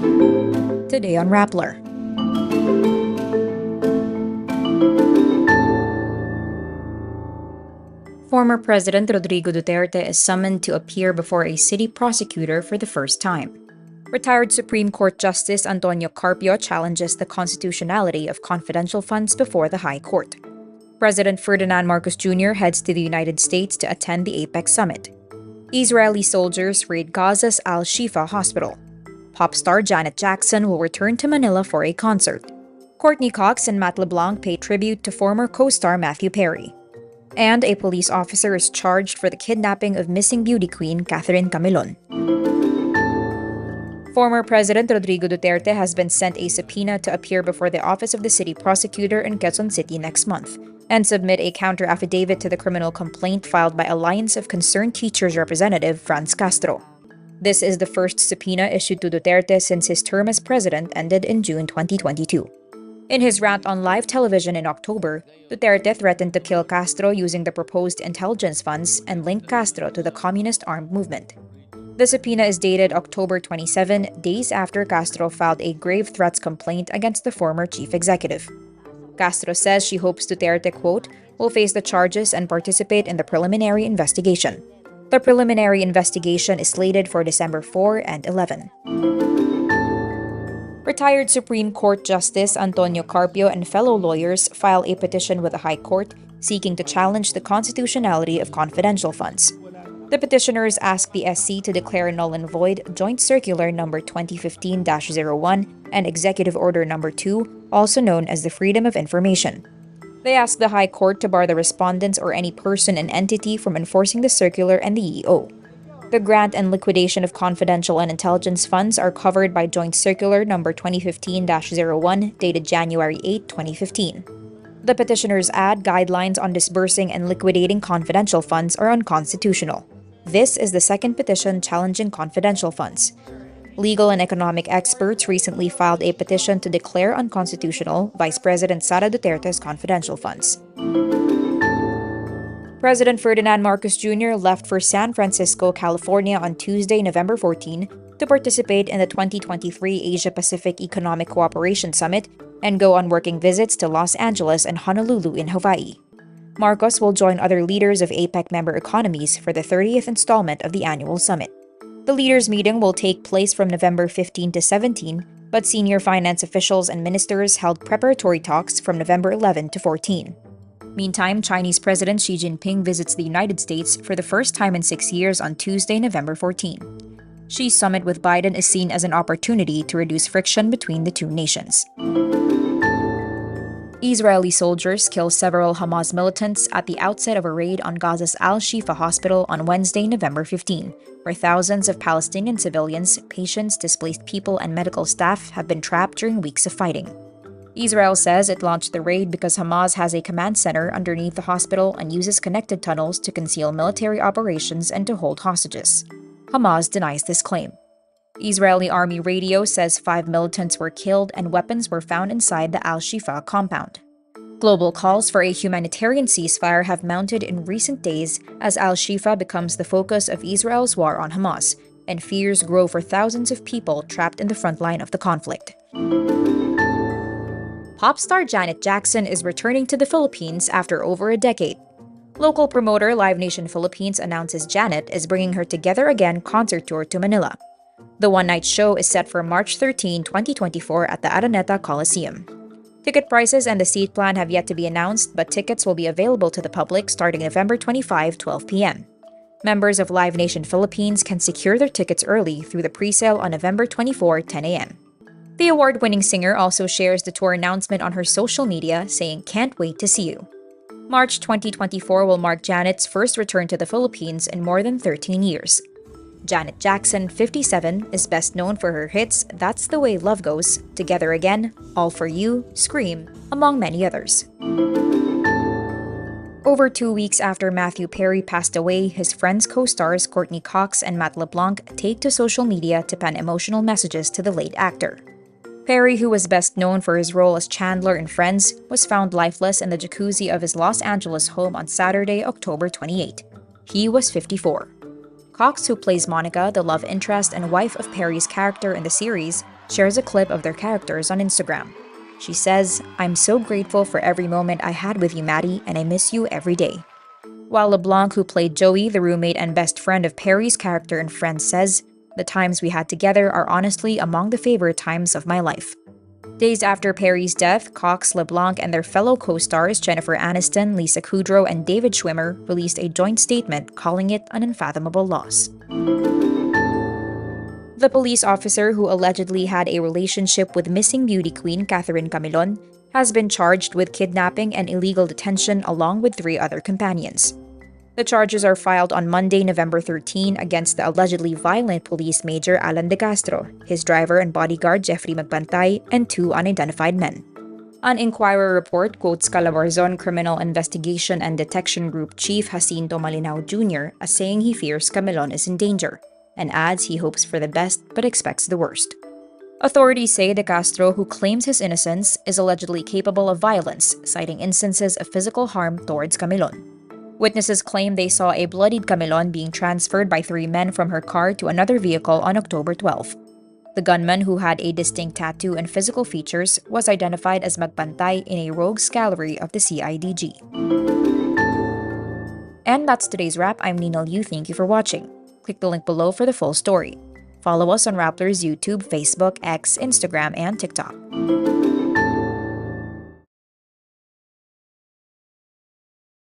Today on Rappler. Former President Rodrigo Duterte is summoned to appear before a city prosecutor for the first time. Retired Supreme Court Justice Antonio Carpio challenges the constitutionality of confidential funds before the High Court. President Ferdinand Marcos Jr. heads to the United States to attend the APEC Summit. Israeli soldiers raid Gaza's Al-Shifa hospital. Pop star Janet Jackson will return to Manila for a concert. Courteney Cox and LeBlanc pay tribute to former co-star Matthew Perry. And a police officer is charged for the kidnapping of missing beauty queen Catherine Camilon. Former President Rodrigo Duterte has been sent a subpoena to appear before the office of the city prosecutor in Quezon City next month and submit a counter-affidavit to the criminal complaint filed by Alliance of Concerned Teachers representative Franz Castro. This is the first subpoena issued to Duterte since his term as president ended in June 2022. In his rant on live television in October, Duterte threatened to kill Castro using the proposed intelligence funds and link Castro to the communist armed movement. The subpoena is dated October 27, days after Castro filed a grave threats complaint against the former chief executive. Castro says she hopes Duterte, quote, will face the charges and participate in the preliminary investigation. The preliminary investigation is slated for December 4 and 11. Retired Supreme Court Justice Antonio Carpio and fellow lawyers file a petition with the High Court seeking to challenge the constitutionality of confidential funds. The petitioners ask the SC to declare null and void Joint Circular No. 2015-01 and Executive Order No. 2, also known as the Freedom of Information. They ask the High Court to bar the respondents or any person and entity from enforcing the circular and the EO. The grant and liquidation of confidential and intelligence funds are covered by Joint Circular No. 2015-01, dated January 8, 2015. The petitioners add guidelines on disbursing and liquidating confidential funds are unconstitutional. This is the second petition challenging confidential funds. Legal and economic experts recently filed a petition to declare unconstitutional Vice President Sara Duterte's confidential funds. President Ferdinand Marcos Jr. left for San Francisco, California on Tuesday, November 14, to participate in the 2023 Asia-Pacific Economic Cooperation Summit and go on working visits to Los Angeles and Honolulu in Hawaii. Marcos will join other leaders of APEC member economies for the 30th installment of the annual summit. The leaders' meeting will take place from November 15 to 17, but senior finance officials and ministers held preparatory talks from November 11 to 14. Meantime, Chinese President Xi Jinping visits the United States for the first time in 6 years on Tuesday, November 14. Xi's summit with Biden is seen as an opportunity to reduce friction between the two nations. Israeli soldiers kill several Hamas militants at the outset of a raid on Gaza's Al-Shifa hospital on Wednesday, November 15, where thousands of Palestinian civilians, patients, displaced people, and medical staff have been trapped during weeks of fighting. Israel says it launched the raid because Hamas has a command center underneath the hospital and uses connected tunnels to conceal military operations and to hold hostages. Hamas denies this claim. Israeli Army radio says 5 militants were killed and weapons were found inside the Al-Shifa compound. Global calls for a humanitarian ceasefire have mounted in recent days as Al-Shifa becomes the focus of Israel's war on Hamas, and fears grow for thousands of people trapped in the front line of the conflict. Pop star Janet Jackson is returning to the Philippines after over a decade. Local promoter Live Nation Philippines announces Janet is bringing her Together Again concert tour to Manila. The one-night show is set for March 13, 2024 at the Araneta Coliseum. Ticket prices and the seat plan have yet to be announced, but tickets will be available to the public starting November 25, 12 p.m. Members of Live Nation Philippines can secure their tickets early through the pre-sale on November 24, 10 a.m. The award-winning singer also shares the tour announcement on her social media, saying, "Can't wait to see you." March 2024 will mark Janet's first return to the Philippines in more than 13 years. Janet Jackson, 57, is best known for her hits That's the Way Love Goes, Together Again, All for You, Scream, among many others. Over 2 weeks after Matthew Perry passed away, his Friends co-stars Courteney Cox and LeBlanc take to social media to pen emotional messages to the late actor. Perry, who was best known for his role as Chandler in Friends, was found lifeless in the jacuzzi of his Los Angeles home on Saturday, October 28. He was 54. Cox, who plays Monica, the love interest and wife of Perry's character in the series, shares a clip of their characters on Instagram. She says, "I'm so grateful for every moment I had with you, Maddie, and I miss you every day." While LeBlanc, who played Joey, the roommate and best friend of Perry's character in Friends, says, "The times we had together are honestly among the favorite times of my life." Days after Perry's death, Cox, LeBlanc, and their fellow co-stars Jennifer Aniston, Lisa Kudrow, and David Schwimmer released a joint statement calling it an unfathomable loss. The police officer who allegedly had a relationship with missing beauty queen Catherine Camilon has been charged with kidnapping and illegal detention along with 3 other companions. The charges are filed on Monday, November 13, against the allegedly violent police major Alan De Castro, his driver and bodyguard Jeffrey Magbantay, and 2 unidentified men. An Inquirer report quotes Calabarzon Criminal Investigation and Detection Group Chief Jacinto Malinao Jr. as saying he fears Camilon is in danger, and adds he hopes for the best but expects the worst. Authorities say De Castro, who claims his innocence, is allegedly capable of violence, citing instances of physical harm towards Camilon. Witnesses claim they saw a bloodied Camilon being transferred by 3 men from her car to another vehicle on October 12. The gunman, who had a distinct tattoo and physical features, was identified as Magbantay in a rogues gallery of the CIDG. And that's today's wrap. I'm Nina Liu. Thank you for watching. Click the link below for the full story. Follow us on Rappler's YouTube, Facebook, X, Instagram, and TikTok.